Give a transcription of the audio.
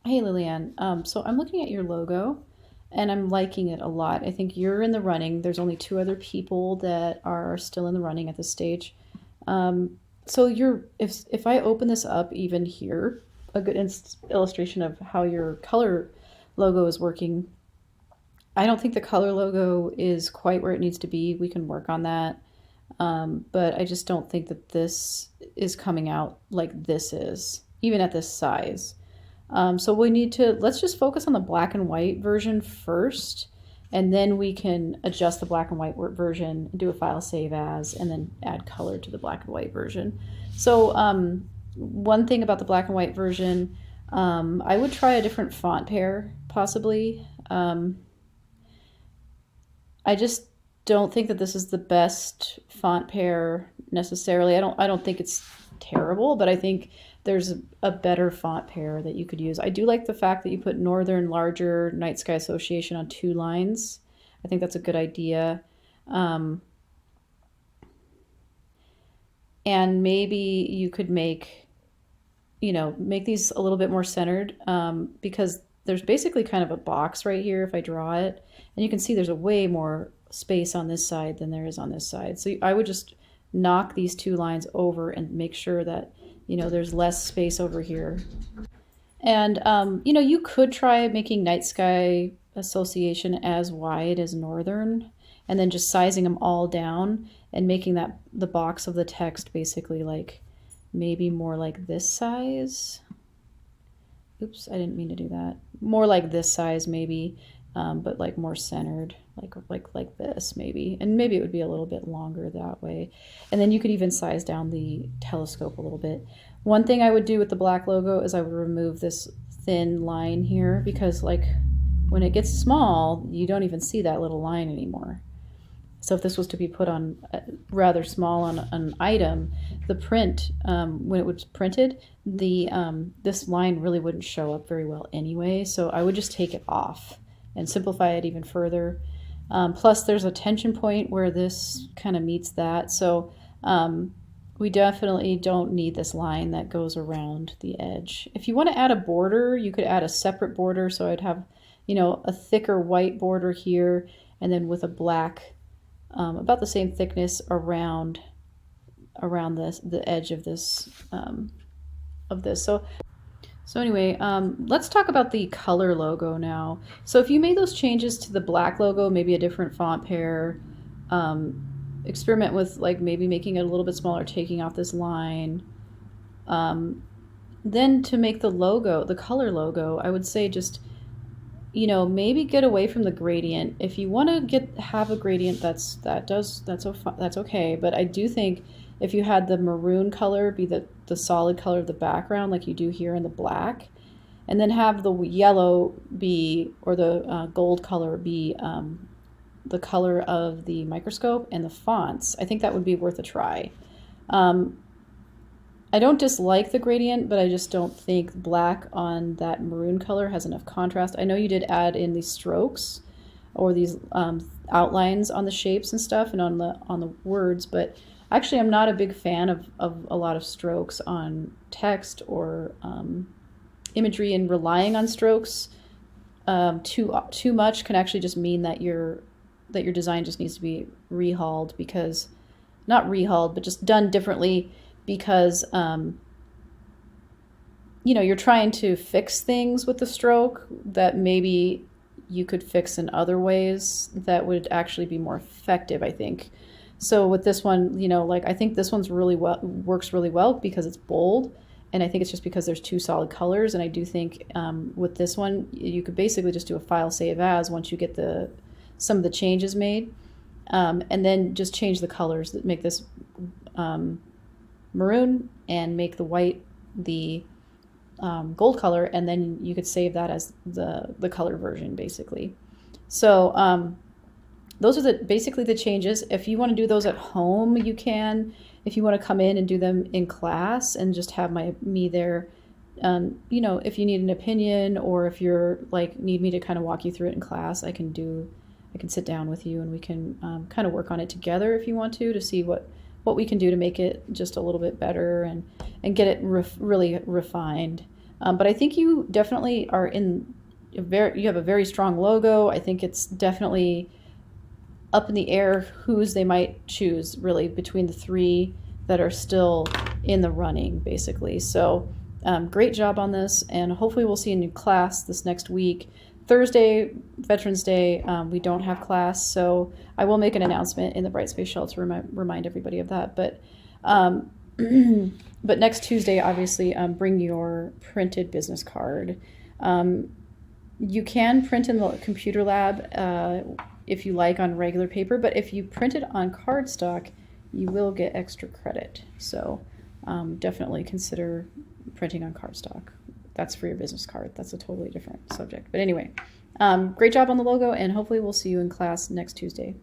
Hey Lillian, so I'm looking at your logo and I'm liking it a lot. I think you're in the running. There's only two other people that are still in the running at this stage. So you're if I open this up even here, a good illustration of how your color logo is working. I don't think the color logo is quite where it needs to be. We can work on that. But I just don't think that this is coming out like this is, even at this size. So we need to, let's just focus on the black and white version first, and then we can adjust the black and white version, do a file save as, and then add color to the black and white version. So one thing about the black and white version, I would try a different font pair, possibly. I just don't think that this is the best font pair necessarily. I don't think it's terrible, but I think there's a better font pair that you could use. I do like the fact that you put Northern Larger Night Sky Association on two lines. I think that's a good idea. Um, and maybe you could make these a little bit more centered, because there's basically kind of a box right here if I draw it. And you can see there's a way more space on this side than there is on this side. So I would just knock these two lines over and make sure that, there's less space over here. And, you could try making Night Sky Association as wide as Northern and then just sizing them all down and making that the box of the text basically like maybe more like this size. Oops, I didn't mean to do that. More like this size maybe, but like more centered, like this maybe, and maybe it would be a little bit longer that way. And then you could even size down the telescope a little bit. One thing I would do with the black logo is I would remove this thin line here because like when it gets small, you don't even see that little line anymore. So if this was to be put on rather small on an item, the print, when it was printed, the this line really wouldn't show up very well anyway. So I would just take it off and simplify it even further. Plus, there's a tension point where this kind of meets that. So we definitely don't need this line that goes around the edge. If you want to add a border, you could add a separate border. So I'd have, a thicker white border here and then with a black, about the same thickness around this the edge of this of this. So anyway, let's talk about the color logo now. So if you made those changes to the black logo, maybe a different font pair, experiment with like maybe making it a little bit smaller, taking off this line. Then to make the logo, the color logo, I would say just maybe get away from the gradient. If you want to have a gradient, that's okay. But I do think if you had the maroon color be the solid color of the background, like you do here in the black, and then have the yellow be or the gold color be the color of the microscope and the fonts, I think that would be worth a try. Um, I don't dislike the gradient, but I just don't think black on that maroon color has enough contrast. I know you did add in these strokes or these outlines on the shapes and stuff and on the words, but actually I'm not a big fan of a lot of strokes on text or imagery, and relying on strokes too much can actually just mean that your design just needs to be rehauled, because not rehauled, but just done differently, because you're trying to fix things with the stroke that maybe you could fix in other ways that would actually be more effective, I think. So with this one, like I think this one's really well works really well because it's bold, and I think it's just because there's two solid colors. And I do think with this one, you could basically just do a file save as once you get some of the changes made, and then just change the colors that make this maroon and make the white the gold color, and then you could save that as the color version basically. So those are basically the changes. If you want to do those at home, you can. If you want to come in and do them in class and just have me there, if you need an opinion, or if you're like need me to kind of walk you through it in class, I can sit down with you and we can kind of work on it together if you want to see what we can do to make it just a little bit better and get it really refined. But I think you definitely are you have a very strong logo. I think it's definitely up in the air whose they might choose, really, between the three that are still in the running, basically. So great job on this, and hopefully we'll see you in class this next week. Thursday, Veterans Day, we don't have class, so I will make an announcement in the Brightspace Shell to remind everybody of that. But but next Tuesday, obviously, bring your printed business card. You can print in the computer lab if you like on regular paper, but if you print it on cardstock, you will get extra credit. So definitely consider printing on cardstock. That's for your business card. That's a totally different subject. But anyway, great job on the logo, and hopefully we'll see you in class next Tuesday.